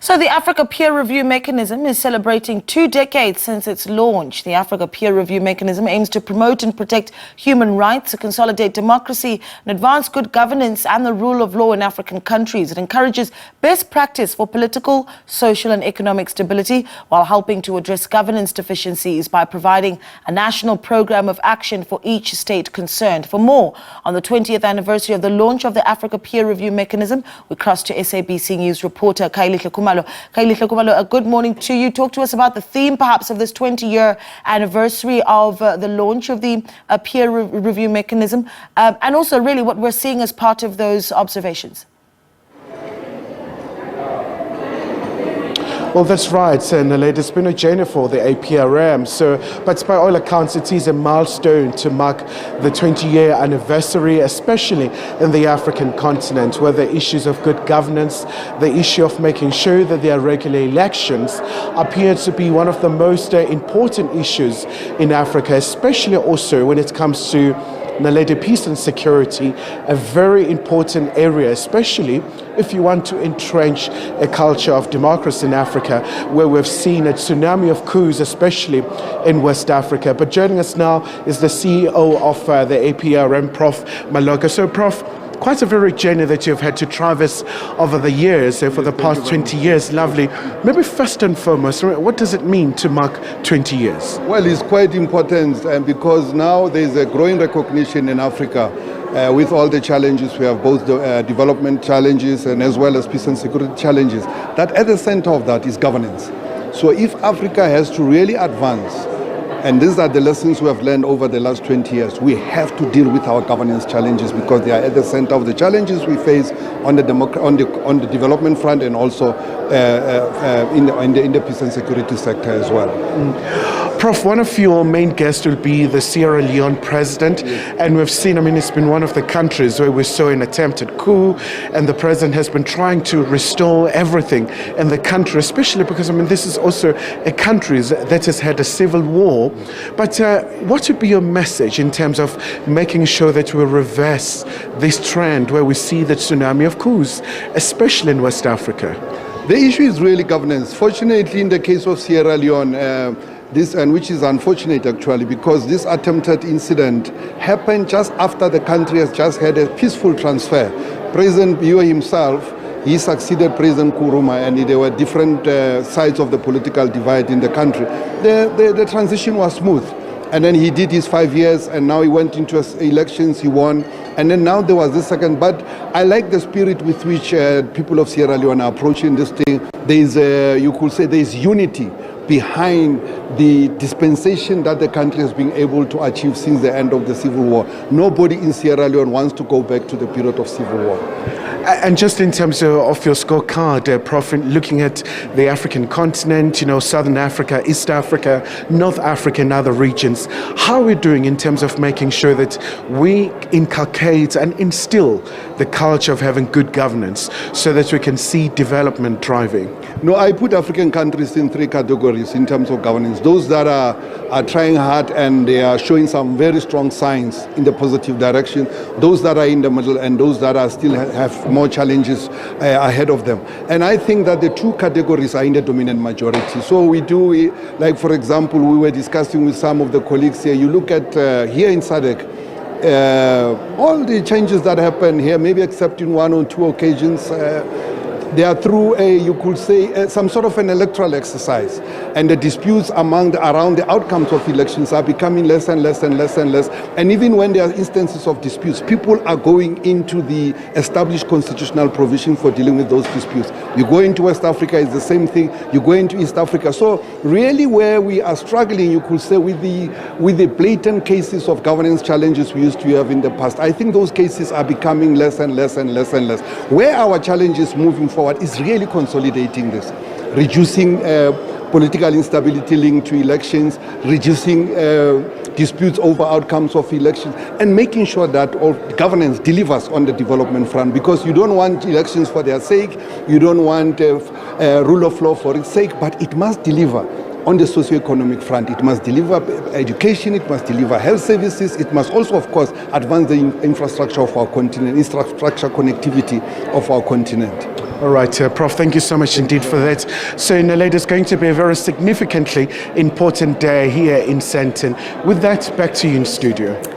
So the Africa Peer Review Mechanism is celebrating 2 decades since its launch. The Africa Peer Review Mechanism aims to promote and protect human rights, to consolidate democracy, and advance good governance and the rule of law in African countries. It encourages best practice for political, social and economic stability while helping to address governance deficiencies by providing a national program of action for each state concerned. For more on the 20th anniversary of the launch of the Africa Peer Review Mechanism, we cross to SABC News reporter Khayelihle Khumalo. Khumalo, a good morning to you. Talk to us about the theme, perhaps, of this 20-year anniversary of the launch of the peer review mechanism, and also really what we're seeing as part of those observations. Well, that's right, Khayelihle. It's been a journey for the APRM. But by all accounts, it is a milestone to mark the 20-year anniversary, especially in the African continent, where the issues of good governance, the issue of making sure that there are regular elections, appear to be one of the most important issues in Africa, especially also when it comes to Khayelihle, peace and security, a very important area, especially if you want to entrench a culture of democracy in Africa, where we've seen a tsunami of coups, especially in West Africa. But joining us now is the CEO of the APRM, Prof. Maloka. So, Prof, quite a very journey that you've had to traverse over the years, for the past 20 years. Lovely. Maybe first and foremost, what does it mean to mark 20 years? Well, it's quite important because now there's a growing recognition in Africa with all the challenges. We have both the development challenges and as well as peace and security challenges. That at the center of that is governance. So if Africa has to really advance, and these are the lessons we have learned over the last 20 years. We have to deal with our governance challenges because they are at the center of the challenges we face on the development front and also in the peace and security sector as well. Prof, one of your main guests will be the Sierra Leone president, and we've seen, it's been one of the countries where we saw an attempted coup, and the president has been trying to restore everything in the country, especially because, this is also a country that has had a civil war. But what would be your message in terms of making sure that we reverse this trend where we see the tsunami of coups, especially in West Africa? The issue is really governance. Fortunately, in the case of Sierra Leone, which is unfortunate actually, because this attempted incident happened just after the country has just had a peaceful transfer. President Bio himself, he succeeded President Nkrumah, and there were different sides of the political divide in the country. The transition was smooth. And then he did his 5 years, and now he went into elections, he won. And then now there was this second. But I like the spirit with which people of Sierra Leone are approaching this thing. You could say there is unity behind the dispensation that the country has been able to achieve since the end of the civil war. Nobody in Sierra Leone wants to go back to the period of civil war. And just in terms of your scorecard, Prof, looking at the African continent, Southern Africa, East Africa, North Africa and other regions, how are we doing in terms of making sure that we inculcate and instill the culture of having good governance so that we can see development driving? No, I put African countries in 3 categories in terms of governance. Those that are trying hard and they are showing some very strong signs in the positive direction, those that are in the middle, and those that are still have more challenges ahead of them. And I think that the 2 categories are in the dominant majority. So we do, like for example, we were discussing with some of the colleagues here, you look at here in SADC, all the changes that happen here, maybe except in 1 or 2 occasions, they are through you could say, some sort of an electoral exercise. And the disputes around the outcomes of elections are becoming less and less and less and less. And even when there are instances of disputes, people are going into the established constitutional provision for dealing with those disputes. You go into West Africa, it's the same thing. You go into East Africa. So really where we are struggling, you could say, with the blatant cases of governance challenges we used to have in the past, I think those cases are becoming less and less and less and less. Where our challenge is moving forward is really consolidating this, reducing political instability linked to elections, reducing disputes over outcomes of elections, and making sure that all governance delivers on the development front, because you don't want elections for their sake, you don't want rule of law for its sake, but it must deliver on the socio-economic front. It must deliver education, it must deliver health services, it must also, of course, advance the infrastructure of our continent, infrastructure connectivity of our continent. All right, Prof, thank you so much indeed for that. So, Naledi, it's going to be a very significantly important day here in Sandton. With that, back to you in studio.